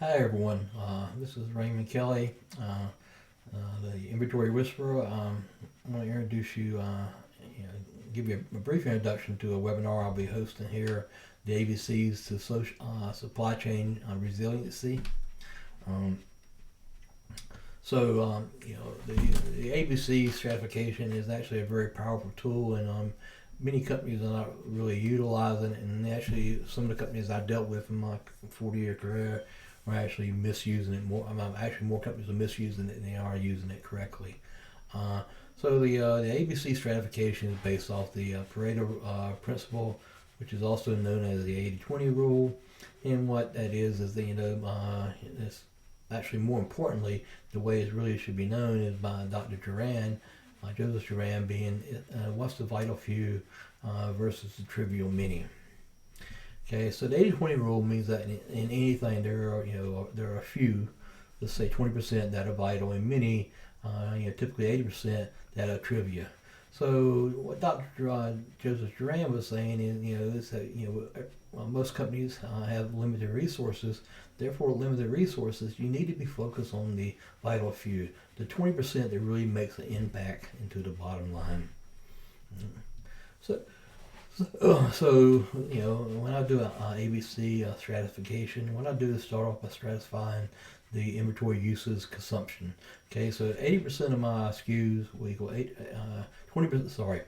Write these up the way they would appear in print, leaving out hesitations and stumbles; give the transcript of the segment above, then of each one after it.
Hi everyone, this is rkelly, the Inventory Whisperer. I want to introduce give you a brief introduction to a webinar I'll be hosting here, the ABCs to supply chain resiliency. Um, the ABC stratification is actually a very powerful tool, and many companies are not really utilizing it. And actually, some of the companies I dealt with in my 40-year career are actually misusing it more. Actually, more companies are misusing it than they are using it correctly. The ABC stratification is based off the Pareto principle, which is also known as the 80-20 rule. And what that is that it's actually more importantly, the way it really should be known is by Dr. Duran, Joseph Duran, being what's the vital few versus the trivial many. Okay, so the 80-20 rule means that in anything there are a few, let's say 20% that are vital, and many, typically 80% that are trivia. So what Dr. Joseph Duran was saying is that most companies have limited resources. Therefore, limited resources, you need to be focused on the vital few, the 20% that really makes an impact into the bottom line. When I do an ABC stratification, what I do is start off by stratifying the inventory uses consumption. Okay, so 80% of my SKUs will equal 20%. Sorry,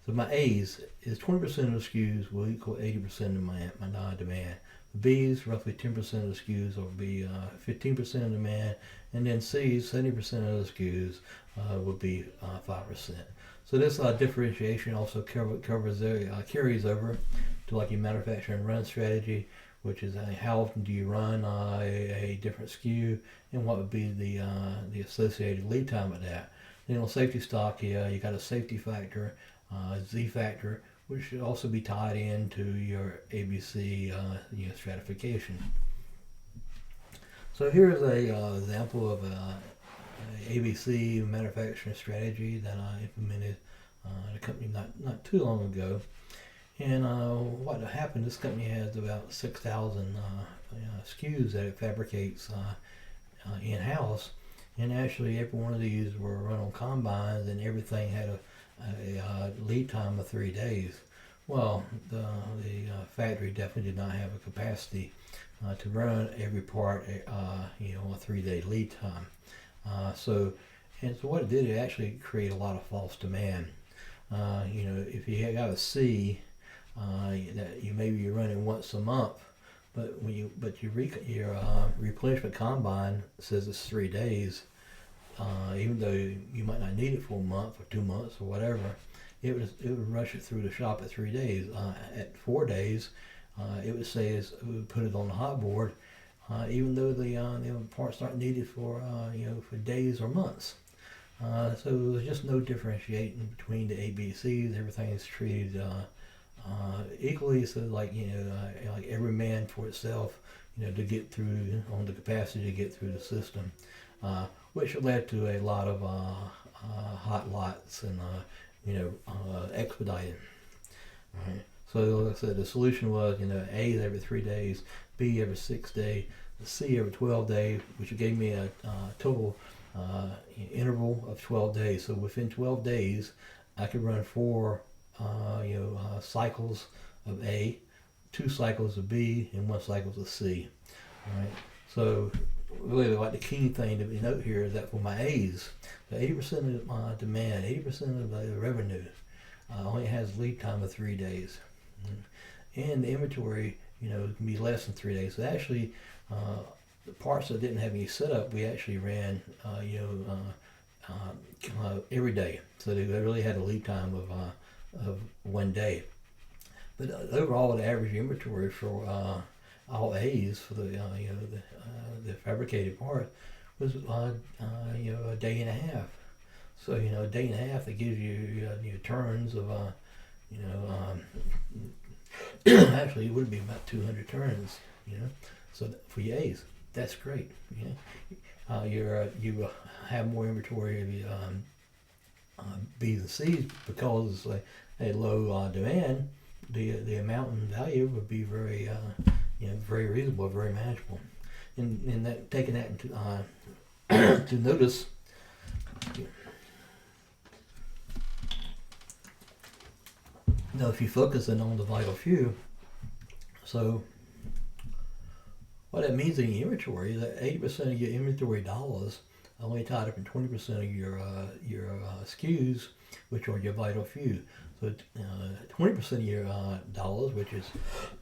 so my A's is 20% of the SKUs will equal 80% of my demand. The B's, roughly 10% of the SKUs will be 15% of demand, and then C's, 70% of the SKUs would be 5%. So this differentiation also carries over to like your manufacturing run strategy, which is how often do you run a different SKU, and what would be the associated lead time with that. Then on safety stock, you got a safety factor, Z factor, which should also be tied into your ABC stratification. So here's a example of a ABC manufacturing strategy that I implemented at a company not too long ago. And what happened, this company has about 6,000 SKUs that it fabricates in-house. And actually every one of these were run on combines, and everything had a lead time of 3 days. Well, the factory definitely did not have a capacity to run every part a 3-day lead time. So what it did, it actually created a lot of false demand. If you got a C, that you're running once a month, but your replenishment combine says it's 3 days, even though you might not need it for a month or 2 months or whatever, it would rush it through the shop at 3 days. At 4 days, it would say it would put it on the hot board, even though the parts aren't needed for days or months. So there's just no differentiating between the ABCs. Everything is treated equally. So like every man for itself, to get through on the capacity to get through the system, which led to a lot of hot lots and expediting. All right. So like I said, the solution was A every 3 days, B every 6 days, C every 12 days, which gave me a total interval of 12 days. So within 12 days, I could run 4 cycles of A, 2 cycles of B, and 1 cycle of C. All right. So really, like the key thing to note here is that for my A's, the 80% of my demand, 80% of the revenue, only has lead time of 3 days, and the inventory, can be less than 3 days. So actually, the parts that didn't have any setup, we actually ran, every day. So they really had a lead time of 1 day. But overall, the average inventory for all A's for the fabricated part was a day and a half. So a day and a half, that gives you turns of actually it would be about 200 turns. So for your A's, that's great. You have more inventory of your B's and C's because a low demand. The amount and value would be very very reasonable, very manageable. in that, taking that into to notice. Now, if you focus in on the vital few, so what that means in your inventory is that 80% of your inventory dollars are only tied up in 20% of your SKUs, which are your vital few. So 20% of your dollars, which is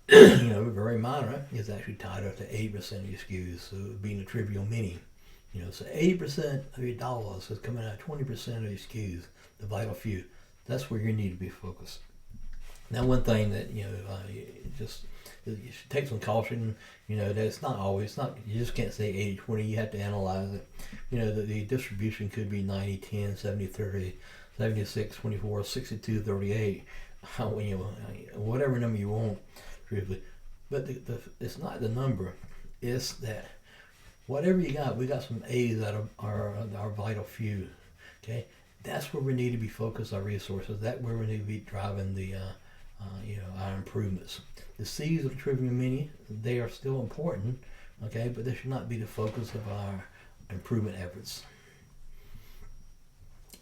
very minor, is actually tied up to 80% of your SKUs. So being a trivial mini, so 80% of your dollars is coming out of 20% of your SKUs, the vital few. That's where you need to be focused. Now, one thing that you should take some caution. That it's not always you just can't say 80-20. You have to analyze it. The distribution could be 90-10, 70-30, 76-24, 62-38. Whatever number you want, truthfully. But it's not the number. It's that whatever you got, we got some A's that are our vital few. Okay, that's where we need to be focused our resources. That's where we need to be driving the our improvements. The C's of the trivial mini, they are still important, okay, but they should not be the focus of our improvement efforts.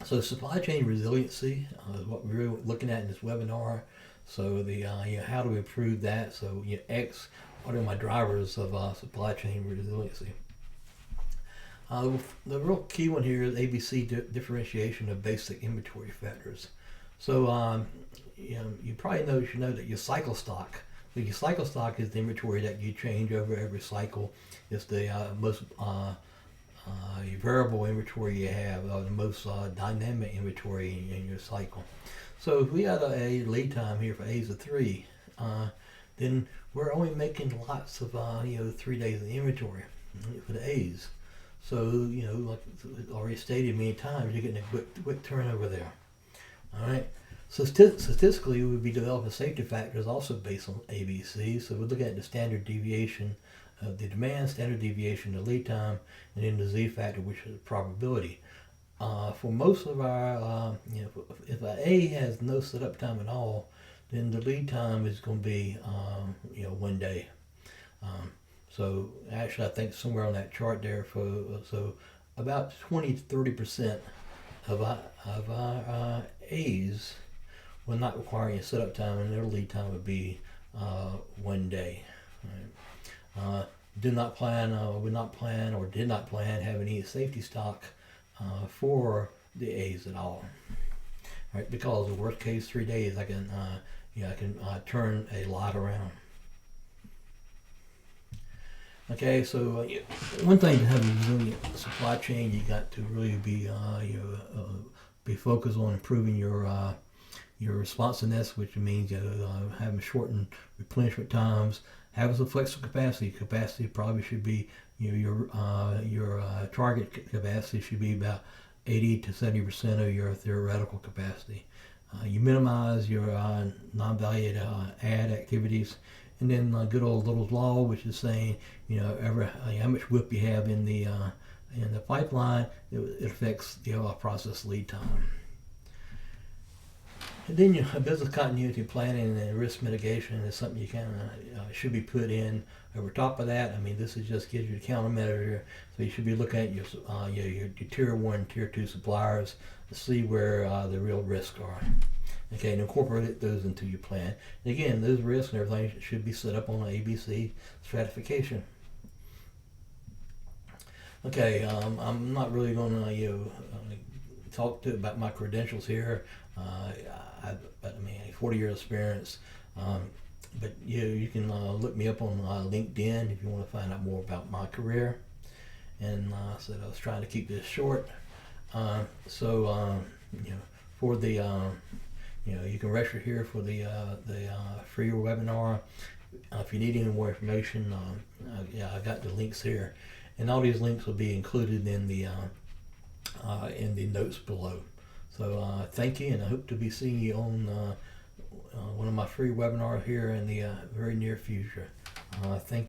So supply chain resiliency is what we're really looking at in this webinar. So the how do we improve that? So X, what are my drivers of supply chain resiliency? The real key one here is ABC differentiation of basic inventory factors. So you probably know that your cycle stock. So your cycle stock is the inventory that you change over every cycle. It's the most variable inventory you have, or the most dynamic inventory in your cycle. So if we had a lead time here for A's of 3, then we're only making lots of 3 days of inventory for the A's. So like already stated many times, you're getting a quick turnover there. All right. So statistically, we would be developing safety factors also based on ABC. So we're looking at the standard deviation of the demand, standard deviation of lead time, and then the Z factor, which is the probability. For most of our, if an A has no setup time at all, then the lead time is going to be, 1 day. So actually, I think somewhere on that chart there, so about 20 to 30% of our A's will not require any setup time, and their lead time would be 1 day. Right? Would not plan or did not plan having any safety stock for the A's at all. Right? Because the worst case 3 days, I can turn a lot around. Okay, so one thing to have a resilient supply chain, you got to really be focused on improving your responsiveness, which means having shortened replenishment times, having some flexible capacity. Capacity probably should be your target capacity should be about 80 to 70% of your theoretical capacity. You minimize your non-valued add activities. And then good old Little's Law, which is saying, how much WIP you have in the pipeline, it affects the process lead time. And then your business continuity planning and risk mitigation is something you should be put in over top of that. I mean, this is just gives you a countermeasure. So you should be looking at your tier 1, tier 2 suppliers to see where the real risks are. Okay, and incorporate those into your plan. And again, those risks and everything should be set up on an ABC stratification. Okay, I'm not really going to talk about my credentials here. I've 40 years experience. But you can look me up on LinkedIn if you want to find out more about my career. And so I was trying to keep this short. For the you can register here for the free webinar. If you need any more information, I got the links here, and all these links will be included in the notes below. So thank you, and I hope to be seeing you on one of my free webinars here in the very near future. Thank you.